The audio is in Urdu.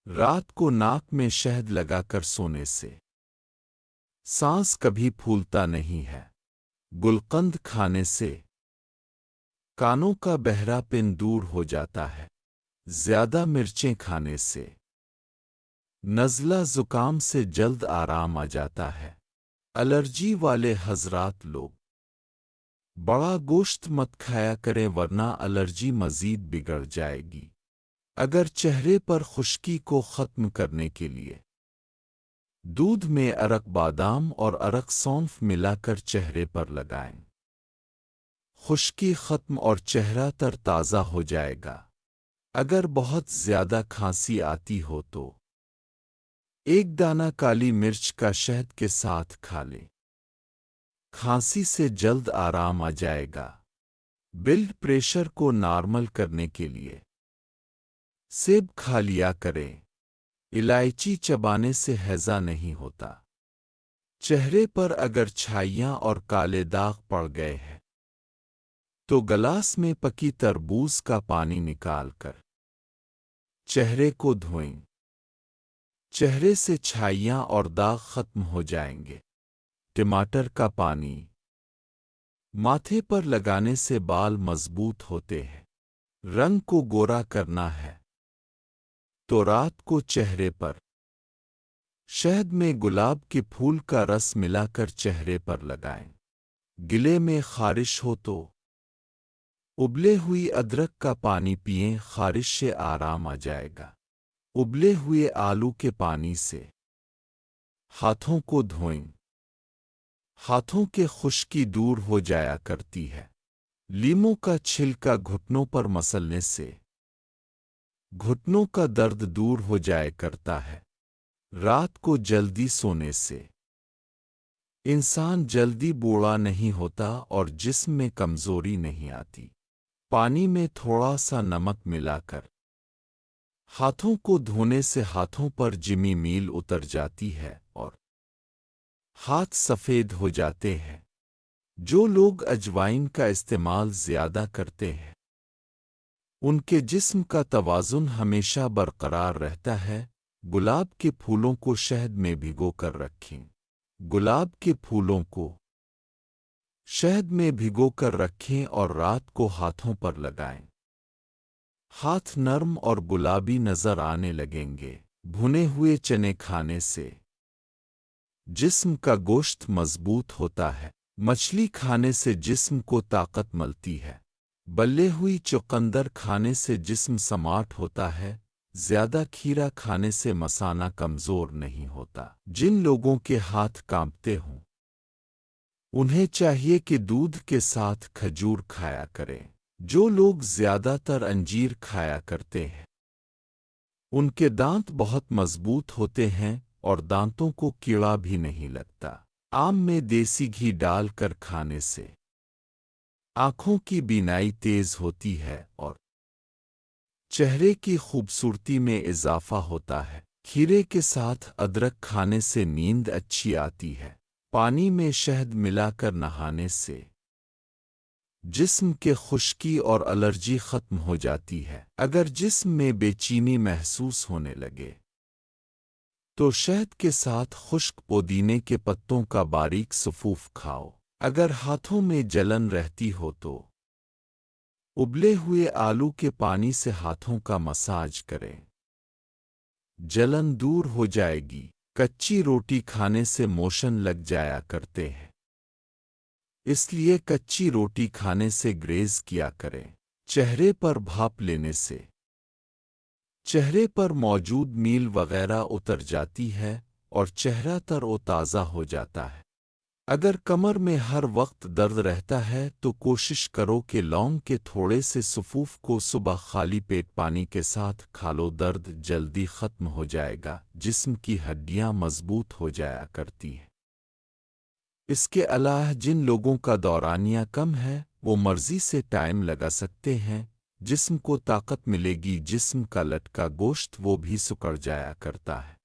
رات کو ناک میں شہد لگا کر سونے سے سانس کبھی پھولتا نہیں ہے۔ گلقند کھانے سے کانوں کا بہرا پن دور ہو جاتا ہے۔ زیادہ مرچیں کھانے سے نزلہ زکام سے جلد آرام آ جاتا ہے۔ الرجی والے حضرات لوگ بڑا گوشت مت کھایا کریں ورنہ الرجی مزید بگڑ جائے گی۔ اگر چہرے پر خشکی کو ختم کرنے کے لیے دودھ میں ارق بادام اور ارق سونف ملا کر چہرے پر لگائیں، خشکی ختم اور چہرہ تر تازہ ہو جائے گا۔ اگر بہت زیادہ کھانسی آتی ہو تو ایک دانہ کالی مرچ کا شہد کے ساتھ کھا لیں، کھانسی سے جلد آرام آ جائے گا۔ بلڈ پریشر کو نارمل کرنے کے لیے سیب کھا لیا کریں۔ الائچی چبانے سے ہیضہ نہیں ہوتا۔ چہرے پر اگر چھائیاں اور کالے داغ پڑ گئے ہیں تو گلاس میں پکی تربوز کا پانی نکال کر چہرے کو دھوئیں، چہرے سے چھائیاں اور داغ ختم ہو جائیں گے۔ ٹماٹر کا پانی ماتھے پر لگانے سے بال مضبوط ہوتے ہیں۔ رنگ کو گورا کرنا ہے تو رات کو چہرے پر شہد میں گلاب کے پھول کا رس ملا کر چہرے پر لگائیں۔ گلے میں خارش ہو تو ابلے ہوئی ادرک کا پانی پئیں، خارش سے آرام آ جائے گا۔ ابلے ہوئے آلو کے پانی سے ہاتھوں کو دھوئیں، ہاتھوں کے خشکی دور ہو جایا کرتی ہے۔ لیموں کا چھلکا گھٹنوں پر مسلنے سے گھٹنوں کا درد دور ہو جایا کرتا ہے۔ رات کو جلدی سونے سے انسان جلدی بوڑھا نہیں ہوتا اور جسم میں کمزوری نہیں آتی۔ پانی میں تھوڑا سا نمک ملا کر ہاتھوں کو دھونے سے ہاتھوں پر جمی میل اتر جاتی ہے اور ہاتھ سفید ہو جاتے ہیں۔ جو لوگ اجوائن کا استعمال زیادہ کرتے ہیں ان کے جسم کا توازن ہمیشہ برقرار رہتا ہے۔ گلاب کے پھولوں کو شہد میں بھگو کر رکھیں۔ گلاب کے پھولوں کو شہد میں بھگو کر رکھیں اور رات کو ہاتھوں پر لگائیں۔ ہاتھ نرم اور گلابی نظر آنے لگیں گے۔ بھنے ہوئے چنے کھانے سے جسم کا گوشت مضبوط ہوتا ہے۔ مچھلی کھانے سے جسم کو طاقت ملتی ہے۔ بلے ہوئی چقندر کھانے سے جسم سماٹ ہوتا ہے۔ زیادہ کھیرا کھانے سے مثانہ کمزور نہیں ہوتا۔ جن لوگوں کے ہاتھ کانپتے ہوں انہیں چاہیے کہ دودھ کے ساتھ کھجور کھایا کریں۔ جو لوگ زیادہ تر انجیر کھایا کرتے ہیں ان کے دانت بہت مضبوط ہوتے ہیں اور دانتوں کو کیڑا بھی نہیں لگتا۔ آم میں دیسی گھی ڈال کر کھانے سے آنکھوں کی بینائی تیز ہوتی ہے اور چہرے کی خوبصورتی میں اضافہ ہوتا ہے۔ کھیرے کے ساتھ ادرک کھانے سے نیند اچھی آتی ہے۔ پانی میں شہد ملا کر نہانے سے جسم کے خشکی اور الرجی ختم ہو جاتی ہے۔ اگر جسم میں بے چینی محسوس ہونے لگے تو شہد کے ساتھ خشک پودینے کے پتوں کا باریک سفوف کھاؤ۔ اگر ہاتھوں میں جلن رہتی ہو تو ابلے ہوئے آلو کے پانی سے ہاتھوں کا مساج کریں، جلن دور ہو جائے گی۔ کچی روٹی کھانے سے موشن لگ جایا کرتے ہیں، اس لیے کچی روٹی کھانے سے گریز کیا کریں۔ چہرے پر بھاپ لینے سے چہرے پر موجود میل وغیرہ اتر جاتی ہے اور چہرہ تر و تازہ ہو جاتا ہے۔ اگر کمر میں ہر وقت درد رہتا ہے تو کوشش کرو کہ لونگ کے تھوڑے سے سفوف کو صبح خالی پیٹ پانی کے ساتھ کھا لو، درد جلدی ختم ہو جائے گا، جسم کی ہڈیاں مضبوط ہو جایا کرتی ہیں۔ اس کے علاوہ جن لوگوں کا دورانیہ کم ہے وہ مرضی سے ٹائم لگا سکتے ہیں، جسم کو طاقت ملے گی۔ جسم کا لٹکا گوشت وہ بھی سکڑ جایا کرتا ہے۔